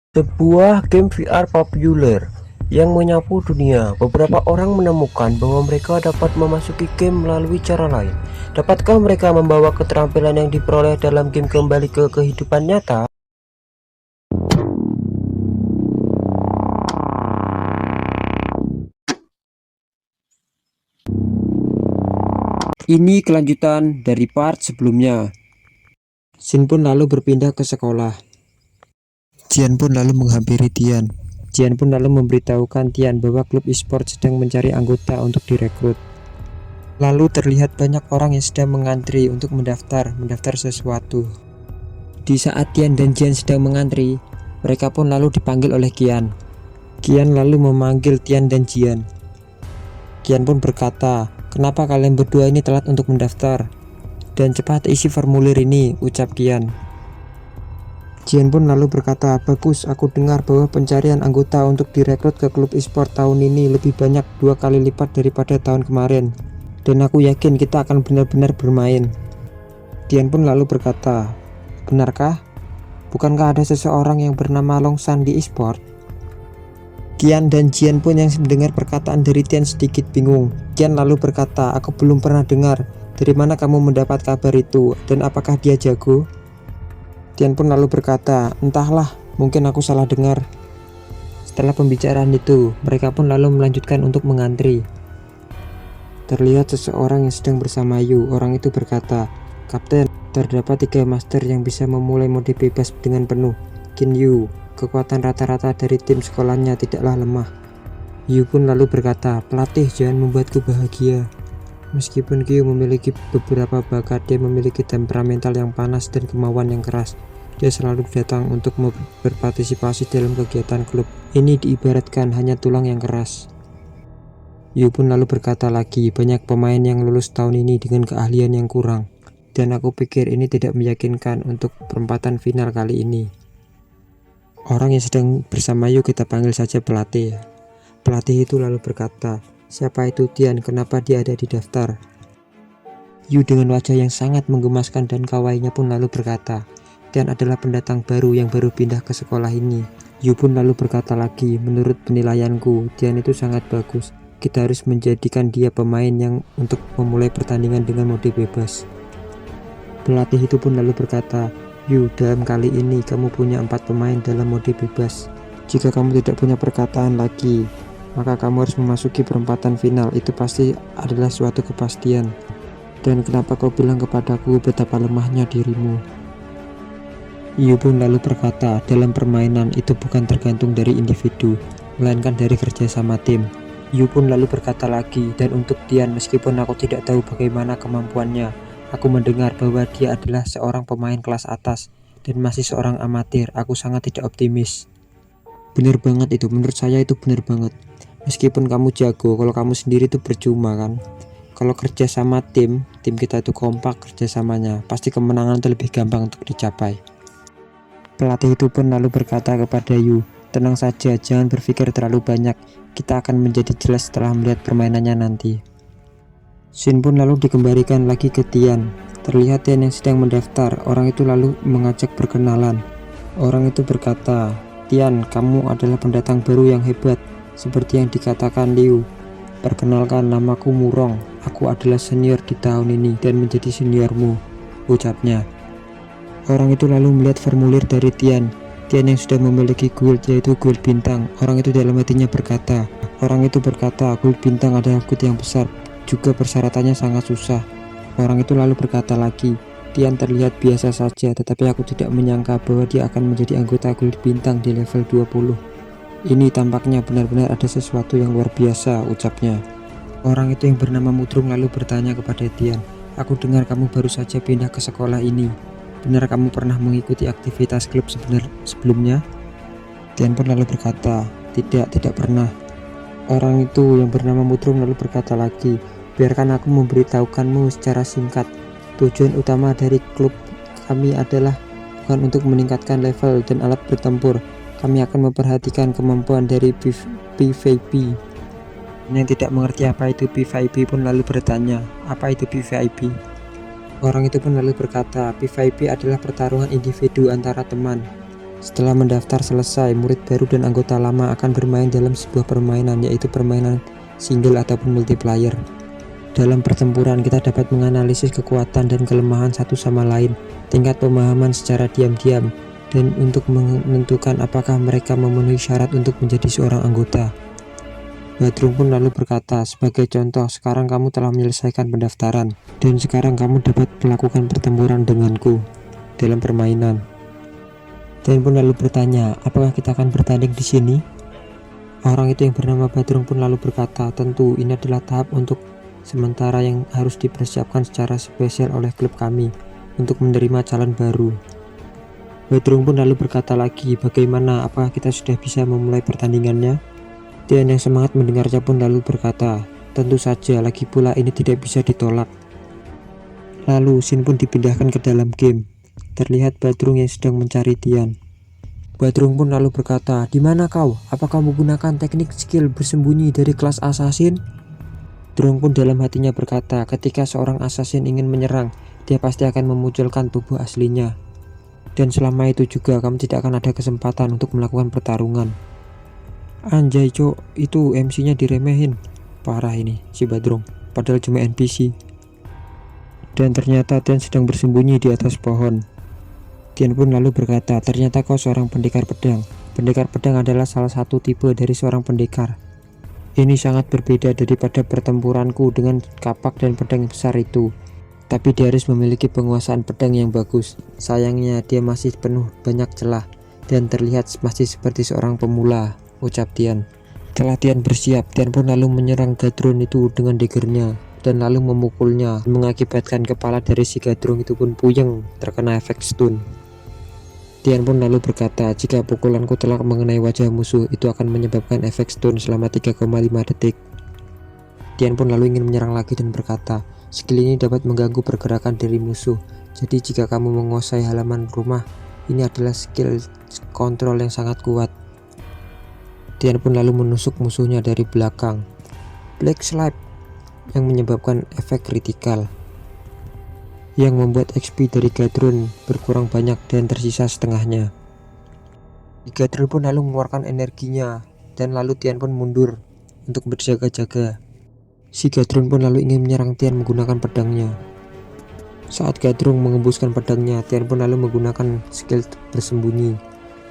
Sebuah game VR populer yang menyapu dunia. Beberapa orang menemukan bahwa mereka dapat memasuki game melalui cara lain. Dapatkah mereka membawa keterampilan yang diperoleh dalam game kembali ke kehidupan nyata? Ini kelanjutan dari part sebelumnya. Shin pun lalu berpindah ke sekolah. Jian pun lalu menghampiri Tian. Jian pun lalu memberitahukan Tian bahwa klub e-sport sedang mencari anggota untuk direkrut. Lalu terlihat banyak orang yang sedang mengantri untuk mendaftar sesuatu. Di saat Tian dan Jian sedang mengantri, mereka pun lalu dipanggil oleh Qian. Qian lalu memanggil Tian dan Jian. Qian pun berkata, "Kenapa kalian berdua ini telat untuk mendaftar? Dan cepat isi formulir ini," ucap Qian. Jian pun lalu berkata, "Bagus, aku dengar bahwa pencarian anggota untuk direkrut ke klub e-sport tahun ini lebih banyak 2 kali lipat daripada tahun kemarin. Dan aku yakin kita akan benar-benar bermain." Tian pun lalu berkata, "Benarkah? Bukankah ada seseorang yang bernama Long San di e-sport?" Qian dan Jian pun yang mendengar perkataan dari Tian sedikit bingung. Qian lalu berkata, "Aku belum pernah dengar. Dari mana kamu mendapat kabar itu? Dan apakah dia jago?" Tian pun lalu berkata, "Entahlah, mungkin aku salah dengar." Setelah pembicaraan itu, mereka pun lalu melanjutkan untuk mengantri. Terlihat seseorang yang sedang bersama Yu. Orang itu berkata, "Kapten, terdapat 3 master yang bisa memulai mode bebas dengan penuh. Qin Yu, kekuatan rata-rata dari tim sekolahnya tidaklah lemah." Yu pun lalu berkata, "Pelatih, jangan membuatku bahagia." Meskipun Yu memiliki beberapa bakat, dia memiliki temperamental yang panas dan kemauan yang keras. Dia selalu datang untuk berpartisipasi dalam kegiatan klub. Ini diibaratkan hanya tulang yang keras. Yu pun lalu berkata lagi, "Banyak pemain yang lulus tahun ini dengan keahlian yang kurang. Dan aku pikir ini tidak meyakinkan untuk perempatan final kali ini." Orang yang sedang bersama Yu kita panggil saja pelatih. Pelatih itu lalu berkata, "Siapa itu Tian? Kenapa dia ada di daftar?" Yu dengan wajah yang sangat menggemaskan dan kawainya pun lalu berkata, "Tian adalah pendatang baru yang baru pindah ke sekolah ini." Yu pun lalu berkata lagi, "Menurut penilaianku, Tian itu sangat bagus. Kita harus menjadikan dia pemain yang untuk memulai pertandingan dengan mode bebas." Pelatih itu pun lalu berkata, "Yu, dalam kali ini kamu punya 4 pemain dalam mode bebas. Jika kamu tidak punya perkataan lagi, maka kamu harus memasuki perempatan final. Itu pasti adalah suatu kepastian. Dan kenapa kau bilang kepadaku betapa lemahnya dirimu?" Yu pun lalu berkata, "Dalam permainan itu bukan tergantung dari individu, melainkan dari kerjasama tim." Yu pun lalu berkata lagi, "Dan untuk Tian, meskipun aku tidak tahu bagaimana kemampuannya, aku mendengar bahwa dia adalah seorang pemain kelas atas dan masih seorang amatir. Aku sangat tidak optimis." Bener banget itu, menurut saya itu bener banget. Meskipun kamu jago, kalau kamu sendiri itu percuma kan. Kalau kerja sama tim kita itu kompak kerjasamanya, pasti kemenangan itu lebih gampang untuk dicapai. Pelatih itu pun lalu berkata kepada Yu, "Tenang saja, jangan berpikir terlalu banyak. Kita akan menjadi jelas setelah melihat permainannya nanti." Shin pun lalu dikembalikan lagi ke Tian. Terlihat Tian yang sedang mendaftar. Orang itu lalu mengajak perkenalan. Orang itu berkata, "Tian, kamu adalah pendatang baru yang hebat, seperti yang dikatakan Liu. Perkenalkan, namaku Murong. Aku adalah senior di tahun ini dan menjadi seniormu," ucapnya. Orang itu lalu melihat formulir dari Tian. Tian yang sudah memiliki guild, yaitu guild bintang. Orang itu dalam hatinya berkata, "Guild bintang adalah guild yang besar, juga persyaratannya sangat susah." Orang itu lalu berkata lagi, "Tian terlihat biasa saja, tetapi aku tidak menyangka bahwa dia akan menjadi anggota guild bintang di level 20. Ini tampaknya benar-benar ada sesuatu yang luar biasa," ucapnya. Orang itu yang bernama Mudrung lalu bertanya kepada Tian, "Aku dengar kamu baru saja pindah ke sekolah ini. Benar kamu pernah mengikuti aktivitas klub sebelumnya?" Tian pun lalu berkata, tidak pernah." Orang itu yang bernama Mudrung lalu berkata lagi, "Biarkan aku memberitahukanmu secara singkat. Tujuan utama dari klub kami adalah bukan untuk meningkatkan level dan alat bertempur. Kami akan memperhatikan kemampuan dari PvP." Yang tidak mengerti apa itu PvP pun lalu bertanya, "Apa itu PvP?" Orang itu pun lalu berkata, "PvP adalah pertarungan individu antara teman. Setelah mendaftar selesai, murid baru dan anggota lama akan bermain dalam sebuah permainan, yaitu permainan single ataupun multiplayer. Dalam pertempuran, kita dapat menganalisis kekuatan dan kelemahan satu sama lain, tingkat pemahaman secara diam-diam, dan untuk menentukan apakah mereka memenuhi syarat untuk menjadi seorang anggota. Badrung pun lalu berkata, sebagai contoh, sekarang kamu telah menyelesaikan pendaftaran, dan sekarang kamu dapat melakukan pertempuran denganku dalam permainan. Tian pun lalu bertanya, apakah kita akan bertanding di sini? Orang itu yang bernama Badrung pun lalu berkata, tentu ini adalah tahap untuk sementara yang harus dipersiapkan secara spesial oleh klub kami untuk menerima calon baru. Badrung pun lalu berkata lagi, bagaimana, apakah kita sudah bisa memulai pertandingannya? Tian yang semangat mendengarnya pun lalu berkata, tentu saja, lagi pula ini tidak bisa ditolak. Lalu Shin pun dipindahkan ke dalam game. Terlihat Badrung yang sedang mencari Tian. Badrung pun lalu berkata, di mana kau? Apakah menggunakan teknik skill bersembunyi dari kelas assassin? Badrung pun dalam hatinya berkata, ketika seorang assassin ingin menyerang, dia pasti akan memunculkan tubuh aslinya. Dan selama itu juga kamu tidak akan ada kesempatan untuk melakukan pertarungan. Anjay cok, itu MC-nya diremehin. Parah ini si Badrung, padahal cuma NPC. Dan ternyata Tian sedang bersembunyi di atas pohon. Tian pun lalu berkata, ternyata kau seorang pendekar pedang. Pendekar pedang adalah salah satu tipe dari seorang pendekar. Ini sangat berbeda daripada pertempuranku dengan kapak dan pedang besar itu. Tapi dia harus memiliki penguasaan pedang yang bagus. Sayangnya dia masih penuh banyak celah dan terlihat masih seperti seorang pemula, ucap Tian. Setelah Tian bersiap, Tian pun lalu menyerang Gadrun itu dengan daggernya dan lalu memukulnya, mengakibatkan kepala dari si Gadrun itu pun puyeng terkena efek stun. Tian pun lalu berkata, jika pukulanku telah mengenai wajah musuh, itu akan menyebabkan efek stun selama 3,5 detik. Tian pun lalu ingin menyerang lagi dan berkata, skill ini dapat mengganggu pergerakan dari musuh, jadi jika kamu menguasai halaman rumah, ini adalah skill kontrol yang sangat kuat. Tian pun lalu menusuk musuhnya dari belakang, Black Slap, yang menyebabkan efek kritikal yang membuat XP dari Gadrun berkurang banyak dan tersisa setengahnya. Gadrun pun lalu mengeluarkan energinya dan lalu Tian pun mundur untuk berjaga-jaga. Si Gadrun pun lalu ingin menyerang Tian menggunakan pedangnya. Saat Gadrun mengembuskan pedangnya, Tian pun lalu menggunakan skill bersembunyi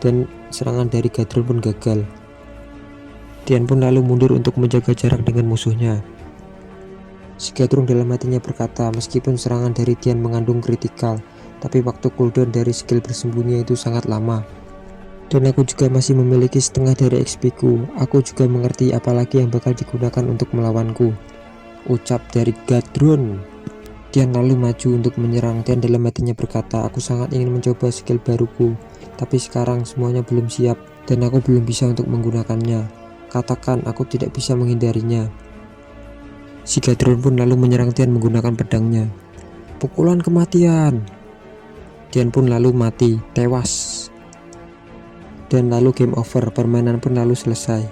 dan serangan dari Gadrun pun gagal. Tian pun lalu mundur untuk menjaga jarak dengan musuhnya. Si Gadrun dalam hatinya berkata, meskipun serangan dari Tian mengandung kritikal, tapi waktu cooldown dari skill bersembunyi itu sangat lama. Dan aku juga masih memiliki setengah dari XP ku. Aku juga mengerti apalagi yang bakal digunakan untuk melawanku, ucap dari Gadrun. Tian lalu maju untuk menyerang. Tian dalam hatinya berkata, aku sangat ingin mencoba skill baruku, tapi sekarang semuanya belum siap dan aku belum bisa untuk menggunakannya. Katakan aku tidak bisa menghindarinya. Si Gadrun pun lalu menyerang Tian menggunakan pedangnya. Pukulan kematian. Tian pun lalu mati, tewas. Dan lalu game over, permainan pun lalu selesai.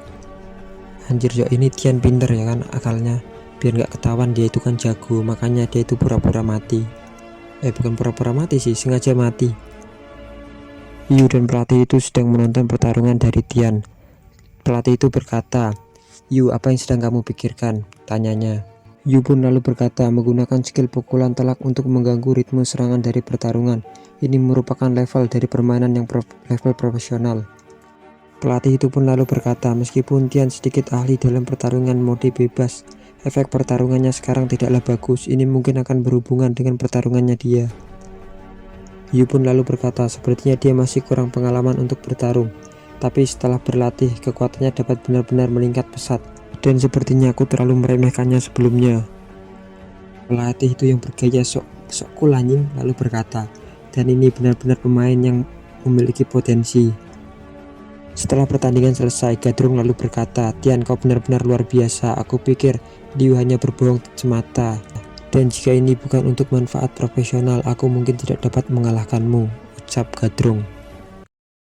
Anjir yo, ini Tian pinter ya kan akalnya. Biar nggak ketahuan dia itu kan jago, makanya dia itu pura-pura mati. Bukan pura-pura mati sih, sengaja mati. Yu dan pelatih itu sedang menonton pertarungan dari Tian. Pelatih itu berkata, Yu, apa yang sedang kamu pikirkan? Tanyanya. Yu pun lalu berkata, menggunakan skill pukulan telak untuk mengganggu ritme serangan dari pertarungan. Ini merupakan level dari permainan yang level profesional. Pelatih itu pun lalu berkata, meskipun Tian sedikit ahli dalam pertarungan mode bebas, efek pertarungannya sekarang tidaklah bagus. Ini mungkin akan berhubungan dengan pertarungannya dia. Yu pun lalu berkata, sepertinya dia masih kurang pengalaman untuk bertarung. Tapi setelah berlatih, kekuatannya dapat benar-benar meningkat pesat. Dan sepertinya aku terlalu meremehkannya sebelumnya. Pelatih itu yang bergaya sok cool anjing lalu berkata, dan ini benar-benar pemain yang memiliki potensi. Setelah pertandingan selesai, Gadrun lalu berkata, Tian, kau benar-benar luar biasa. Aku pikir Liu hanya berbohong semata. Dan jika ini bukan untuk manfaat profesional, aku mungkin tidak dapat mengalahkanmu, ucap Gadrun.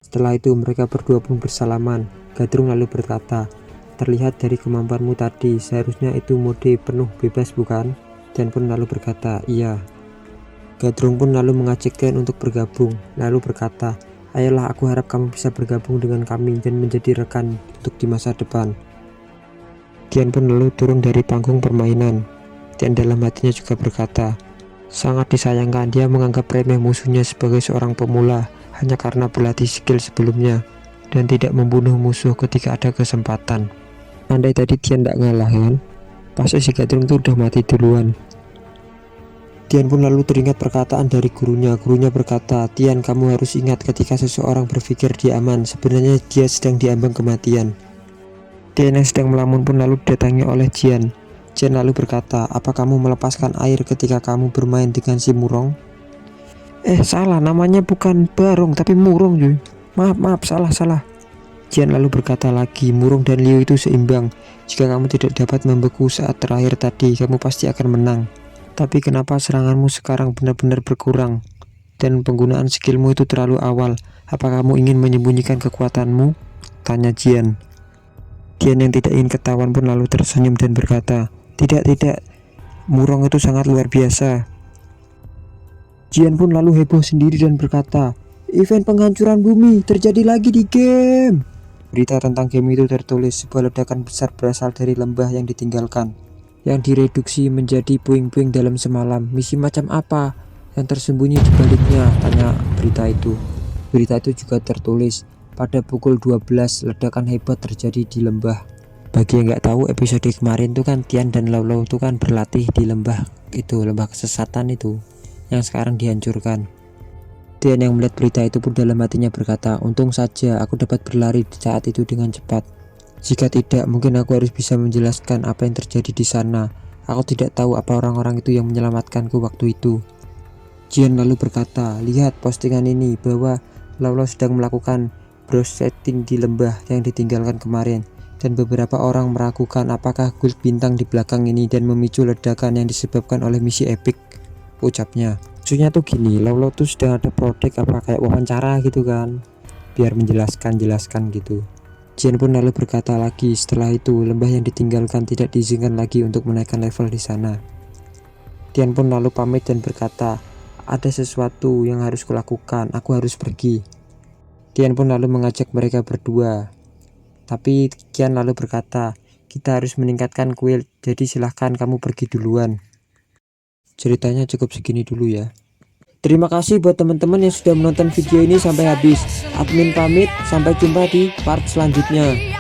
Setelah itu mereka berdua pun bersalaman. Gadrun lalu berkata, terlihat dari kemampuanmu tadi, seharusnya itu mode penuh bebas bukan? Tian pun lalu berkata, iya. Gadrun pun lalu mengajak Tian untuk bergabung, lalu berkata, Ayolah, aku harap kamu bisa bergabung dengan kami dan menjadi rekan untuk di masa depan. Tian pun lalu turun dari panggung permainan. Tian dalam hatinya juga berkata, sangat disayangkan dia menganggap remeh musuhnya sebagai seorang pemula hanya karena berlatih skill sebelumnya dan tidak membunuh musuh ketika ada kesempatan. Andai tadi Tian tidak ngalah kan, pasti si Gatrung itu udah mati duluan. Tian pun lalu teringat perkataan dari gurunya. Gurunya berkata, Tian, kamu harus ingat ketika seseorang berpikir dia aman, sebenarnya dia sedang diambang kematian. Tian yang sedang melamun pun lalu didatangi oleh Jian. Jian lalu berkata, apa kamu melepaskan air ketika kamu bermain dengan si Murong? Salah, namanya bukan Barong tapi Murong cuy. Maaf, salah. Jian lalu berkata lagi, Murong dan Liu itu seimbang. Jika kamu tidak dapat membeku saat terakhir tadi, kamu pasti akan menang. Tapi kenapa seranganmu sekarang benar-benar berkurang? Dan penggunaan skillmu itu terlalu awal. Apa kamu ingin menyembunyikan kekuatanmu? Tanya Jian. Jian yang tidak ingin ketahuan pun lalu tersenyum dan berkata, Tidak, Murong itu sangat luar biasa. Jian pun lalu heboh sendiri dan berkata, event penghancuran bumi terjadi lagi di game. Berita tentang game itu tertulis, sebuah ledakan besar berasal dari lembah yang ditinggalkan, yang direduksi menjadi puing-puing dalam semalam. Misi macam apa yang tersembunyi di baliknya? Tanya berita itu. Berita itu juga tertulis, pada pukul 12 ledakan hebat terjadi di lembah. Bagi yang nggak tahu, episode kemarin tuh kan Tian dan Lau Lau tuh kan berlatih di lembah itu, lembah kesesatan itu yang sekarang dihancurkan. Tian yang melihat berita itu pun dalam hatinya berkata, untung saja aku dapat berlari di saat itu dengan cepat. Jika tidak, mungkin aku harus bisa menjelaskan apa yang terjadi di sana. Aku tidak tahu apa orang-orang itu yang menyelamatkanku waktu itu. Jian lalu berkata, lihat postingan ini bahwa Lau Lau sedang melakukan browse setting di lembah yang ditinggalkan kemarin. Dan beberapa orang meragukan apakah guild bintang di belakang ini dan memicu ledakan yang disebabkan oleh misi epic, ucapnya. Maksudnya tuh gini, Lau Lau tuh sedang ada project apa kayak wawancara gitu kan, biar menjelaskan gitu. Jian pun lalu berkata lagi, setelah itu lembah yang ditinggalkan tidak diizinkan lagi untuk menaikkan level di sana. Tian pun lalu pamit dan berkata, ada sesuatu yang harus kulakukan, aku harus pergi. Tian pun lalu mengajak mereka berdua. Tapi Tian lalu berkata, kita harus meningkatkan guild, jadi silahkan kamu pergi duluan. Ceritanya cukup segini dulu ya. Terima kasih buat teman-teman yang sudah menonton video ini sampai habis. Admin pamit, sampai jumpa di part selanjutnya.